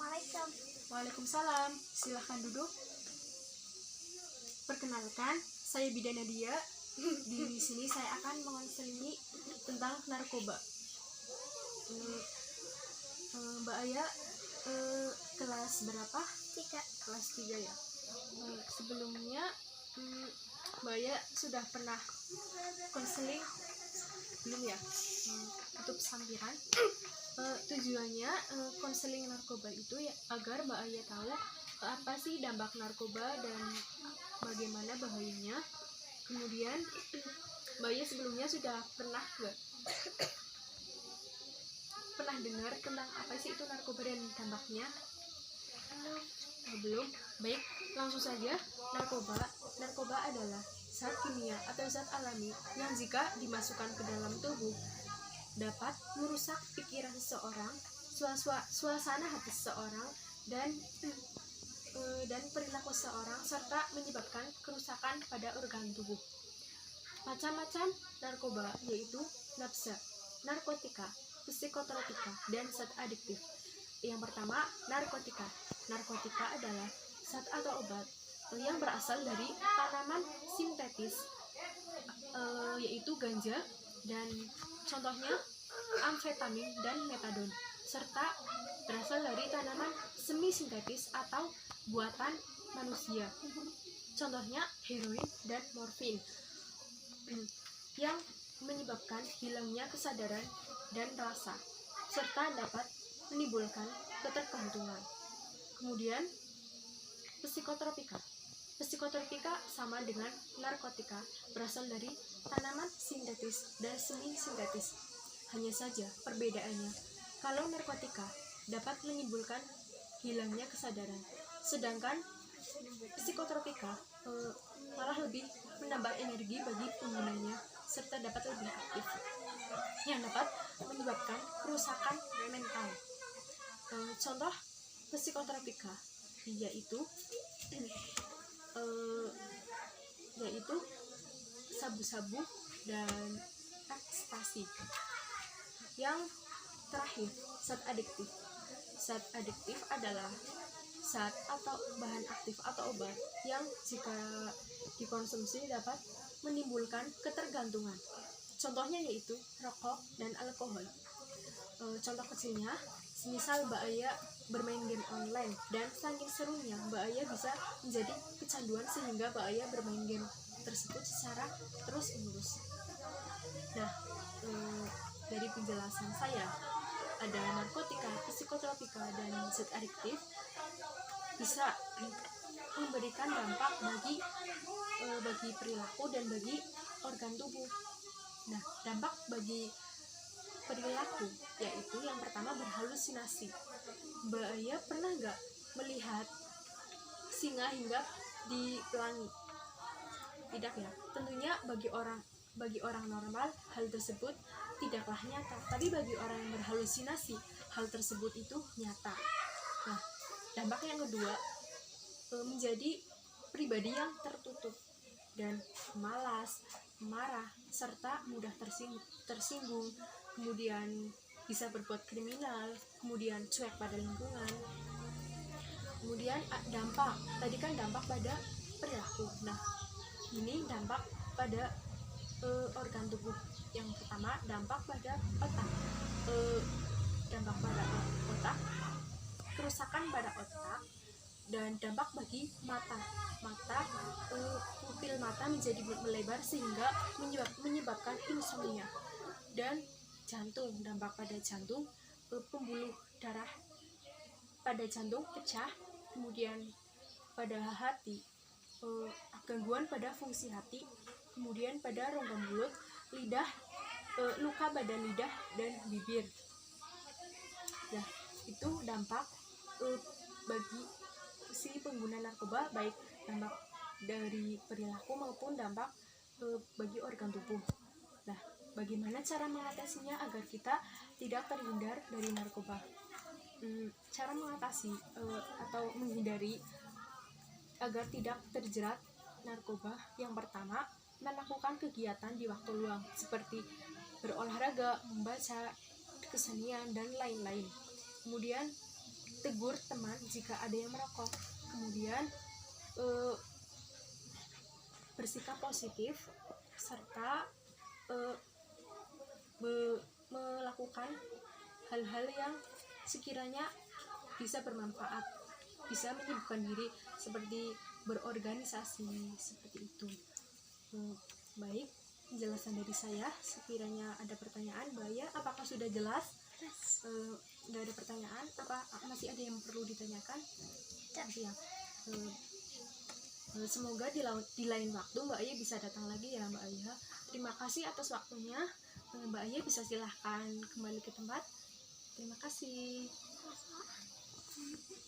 Assalamualaikum. Waalaikumsalam. Silahkan duduk. Perkenalkan, saya Bida Nadia. Di sini saya akan mengonselingi tentang narkoba. Mbak Aya kelas berapa? 3. Kelas 3 ya. Sebelumnya Mbak Aya sudah pernah konseling belum ya? Untuk sampiran. Tujuannya konseling narkoba itu ya agar Mbak Aya tahu apa sih dampak narkoba dan bagaimana bahayanya. Kemudian Mbak Aya sebelumnya sudah pernah dengar tentang apa sih itu narkoba dan dampaknya? Belum? Baik, langsung saja. Narkoba adalah zat kimia atau zat alami yang jika dimasukkan ke dalam tubuh dapat merusak pikiran seseorang, suasana hati seseorang, dan perilaku seseorang, serta menyebabkan kerusakan pada organ tubuh. Macam-macam narkoba yaitu nafsa, narkotika, psikotropika, dan zat adiktif. Yang pertama, narkotika. Narkotika adalah zat atau obat yang berasal dari tanaman sintetis, yaitu ganja, dan contohnya amfetamin dan metadon, serta berasal dari tanaman semi sintetis atau buatan manusia, contohnya heroin dan morfin, yang menyebabkan hilangnya kesadaran dan rasa, serta dapat menimbulkan ketergantungan. Kemudian psikotropika. Psikotropika sama dengan narkotika, berasal dari tanaman sintetis dan semi sintetis. Hanya saja perbedaannya, kalau narkotika dapat menimbulkan hilangnya kesadaran, sedangkan psikotropika malah lebih menambah energi bagi penggunanya, serta dapat lebih aktif, yang dapat menyebabkan kerusakan mental. Contoh psikotropika yaitu sabu-sabu dan ekstasi. Yang terakhir, zat adiktif. Zat adiktif adalah zat atau bahan aktif atau obat yang jika dikonsumsi dapat menimbulkan ketergantungan. Contohnya yaitu rokok dan alkohol. Contoh kecilnya, semisal Mbak Aya bermain game online dan saking serunya Mbak Aya bisa menjadi kecanduan sehingga Mbak Aya bermain game tersebut secara terus-menerus. Nah, dari penjelasan saya, ada narkotika, psikotropika, dan zat adiktif bisa memberikan dampak bagi perilaku dan bagi organ tubuh. Nah, dampak bagi perilaku yaitu yang pertama berhalusinasi. Mbak Aya pernah nggak melihat singa hinggap di pelangi? Tidak ya. Tentunya bagi orang normal hal tersebut tidaklah nyata, tapi bagi orang yang berhalusinasi hal tersebut itu nyata. Nah, dampak yang kedua, menjadi pribadi yang tertutup dan malas, marah, serta mudah tersinggung, kemudian bisa berbuat kriminal, kemudian cuek pada lingkungan. Kemudian dampak, tadi kan dampak pada perilaku. Nah, ini dampak pada organ tubuh. Yang pertama, dampak pada otak. Dampak pada otak, kerusakan pada otak, dan dampak bagi mata. Pupil mata menjadi melebar sehingga menyebabkan insomnia. Dan jantung, dampak pada jantung, pembuluh darah pada jantung pecah, kemudian pada hati, gangguan pada fungsi hati, kemudian pada rongga mulut, lidah, luka pada lidah dan bibir. Nah, itu dampak bagi si pengguna narkoba, baik dampak dari perilaku maupun dampak bagi organ tubuh. Nah, bagaimana cara mengatasinya agar kita tidak terhindar dari narkoba? Cara mengatasi atau menghindari agar tidak terjerat narkoba, yang pertama, melakukan kegiatan di waktu luang seperti berolahraga, membaca, kesenian, dan lain-lain. Kemudian tegur teman jika ada yang merokok. Kemudian bersikap positif serta melakukan hal-hal yang sekiranya bisa bermanfaat, bisa menyibukkan diri seperti berorganisasi seperti itu. Baik, penjelasan dari saya. Sekiranya ada pertanyaan, Mbak Aya, apakah sudah jelas? Nggak ada pertanyaan? Apa masih ada yang perlu ditanyakan? Siap. Semoga di lain waktu Mbak Aya bisa datang lagi ya Mbak Aya. Terima kasih atas waktunya. Mbak Aya bisa silahkan kembali ke tempat. Terima kasih.